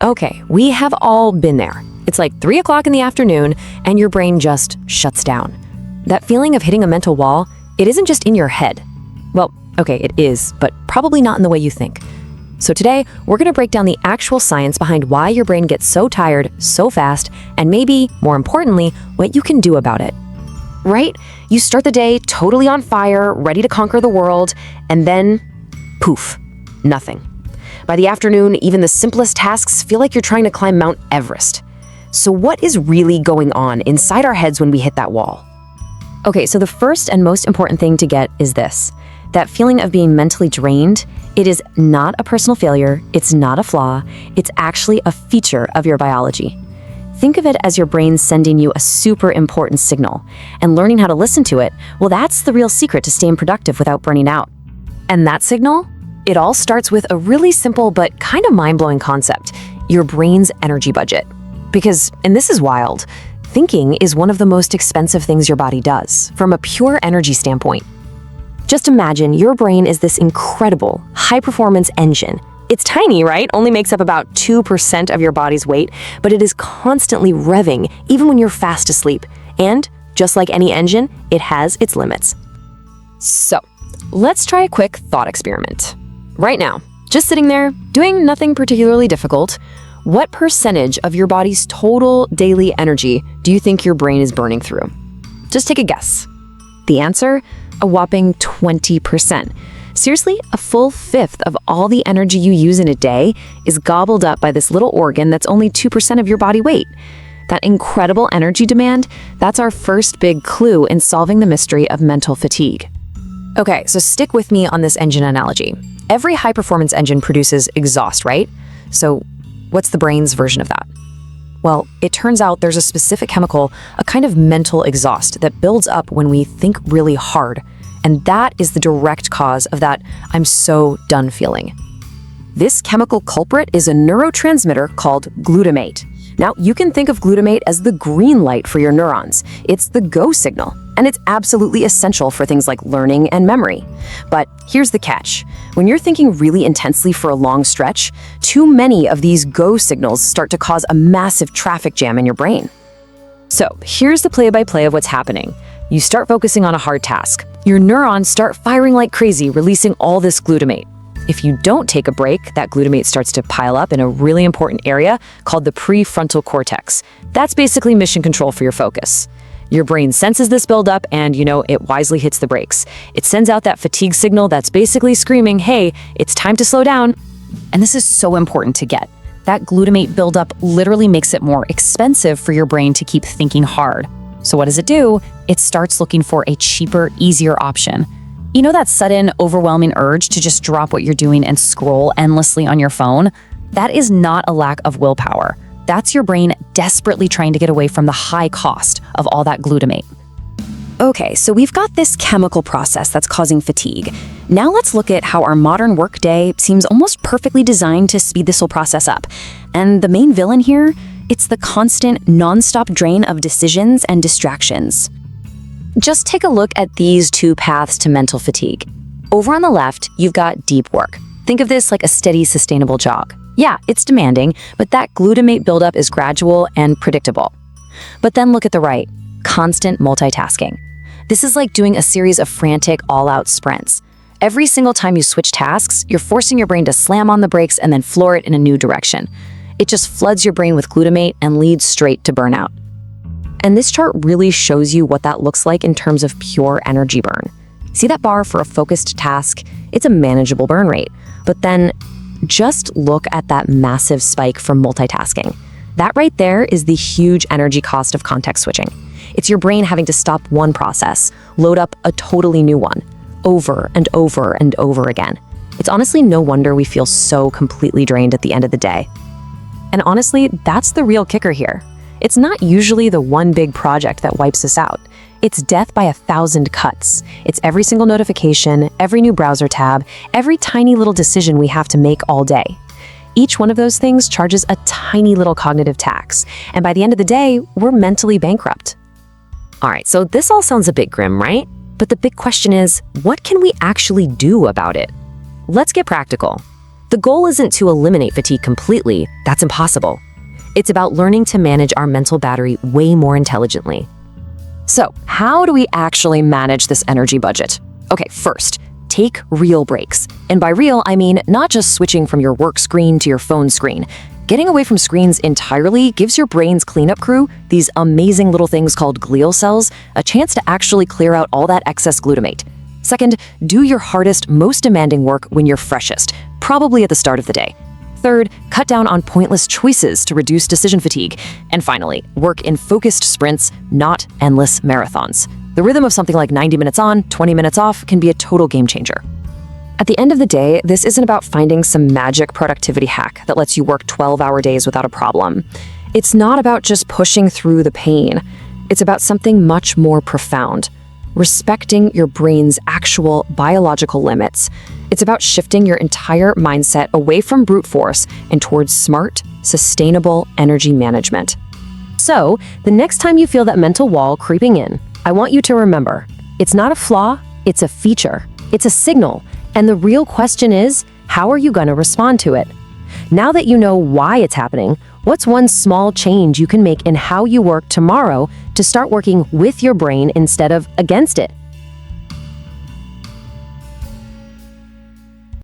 Okay, we have all been there. It's like 3 o'clock in the afternoon and your brain just shuts down. That feeling of hitting a mental wall, it isn't just in your head. Well, okay, it is, but probably not in the way you think. So today, we're going to break down the actual science behind why your brain gets so tired so fast, and maybe, more importantly, what you can do about it. Right? You start the day totally on fire, ready to conquer the world, and then, poof, nothing. By the afternoon, even the simplest tasks feel like you're trying to climb Mount Everest. So what is really going on inside our heads when we hit that wall? Okay, so the first and most important thing to get is this. That feeling of being mentally drained, it is not a personal failure, it's not a flaw, it's actually a feature of your biology. Think of it as your brain sending you a super important signal, and learning how to listen to it, well, that's the real secret to staying productive without burning out. And that signal? It all starts with a really simple but kind of mind-blowing concept, your brain's energy budget. Because, and this is wild, thinking is one of the most expensive things your body does, from a pure energy standpoint. Just imagine your brain is this incredible, high-performance engine. It's tiny, right? Only makes up about 2% of your body's weight, but it is constantly revving, even when you're fast asleep. And, just like any engine, it has its limits. So, let's try a quick thought experiment. Right now, just sitting there, doing nothing particularly difficult, what percentage of your body's total daily energy do you think your brain is burning through? Just take a guess. The answer? A whopping 20%. Seriously, a full fifth of all the energy you use in a day is gobbled up by this little organ that's only 2% of your body weight. That incredible energy demand, that's our first big clue in solving the mystery of mental fatigue. Okay, so stick with me on this engine analogy. Every high-performance engine produces exhaust, right? So what's the brain's version of that? Well, it turns out there's a specific chemical, a kind of mental exhaust that builds up when we think really hard. And that is the direct cause of that "I'm so done" feeling. This chemical culprit is a neurotransmitter called glutamate. Now, you can think of glutamate as the green light for your neurons. It's the go signal, and it's absolutely essential for things like learning and memory. But here's the catch. When you're thinking really intensely for a long stretch, too many of these go signals start to cause a massive traffic jam in your brain. So here's the play-by-play of what's happening. You start focusing on a hard task. Your neurons start firing like crazy, releasing all this glutamate. If you don't take a break, that glutamate starts to pile up in a really important area called the prefrontal cortex. That's basically mission control for your focus. Your brain senses this buildup and, it wisely hits the brakes. It sends out that fatigue signal that's basically screaming, hey, it's time to slow down. And this is so important to get. That glutamate buildup literally makes it more expensive for your brain to keep thinking hard. So what does it do? It starts looking for a cheaper, easier option. You know that sudden, overwhelming urge to just drop what you're doing and scroll endlessly on your phone? That is not a lack of willpower. That's your brain desperately trying to get away from the high cost of all that glutamate. Okay, so we've got this chemical process that's causing fatigue. Now let's look at how our modern workday seems almost perfectly designed to speed this whole process up. And the main villain here, it's the constant, non-stop drain of decisions and distractions. Just take a look at these two paths to mental fatigue. Over on the left, you've got deep work. Think of this like a steady, sustainable jog. Yeah, it's demanding, but that glutamate buildup is gradual and predictable. But then look at the right, constant multitasking. This is like doing a series of frantic, all-out sprints. Every single time you switch tasks, you're forcing your brain to slam on the brakes and then floor it in a new direction. It just floods your brain with glutamate and leads straight to burnout. And this chart really shows you what that looks like in terms of pure energy burn. See that bar for a focused task? It's a manageable burn rate. But then just look at that massive spike from multitasking. That right there is the huge energy cost of context switching. It's your brain having to stop one process, load up a totally new one, over and over and over again. It's honestly no wonder we feel so completely drained at the end of the day. And honestly, that's the real kicker here. It's not usually the one big project that wipes us out. It's death by 1,000 cuts. It's every single notification, every new browser tab, every tiny little decision we have to make all day. Each one of those things charges a tiny little cognitive tax, and by the end of the day, we're mentally bankrupt. All right, so this all sounds a bit grim, right? But the big question is, what can we actually do about it? Let's get practical. The goal isn't to eliminate fatigue completely. That's impossible. It's about learning to manage our mental battery way more intelligently. So, how do we actually manage this energy budget? Okay, first, take real breaks. And by real, I mean not just switching from your work screen to your phone screen. Getting away from screens entirely gives your brain's cleanup crew, these amazing little things called glial cells, a chance to actually clear out all that excess glutamate. Second, do your hardest, most demanding work when you're freshest, probably at the start of the day. Third, cut down on pointless choices to reduce decision fatigue. And finally, work in focused sprints, not endless marathons. The rhythm of something like 90 minutes on, 20 minutes off can be a total game changer. At the end of the day, this isn't about finding some magic productivity hack that lets you work 12-hour days without a problem. It's not about just pushing through the pain. It's about something much more profound. Respecting your brain's actual biological limits. It's about shifting your entire mindset away from brute force and towards smart, sustainable energy management. So, the next time you feel that mental wall creeping in, I want you to remember, it's not a flaw, it's a feature, it's a signal, and the real question is, how are you going to respond to it? Now that you know why it's happening, what's one small change you can make in how you work tomorrow to start working with your brain instead of against it?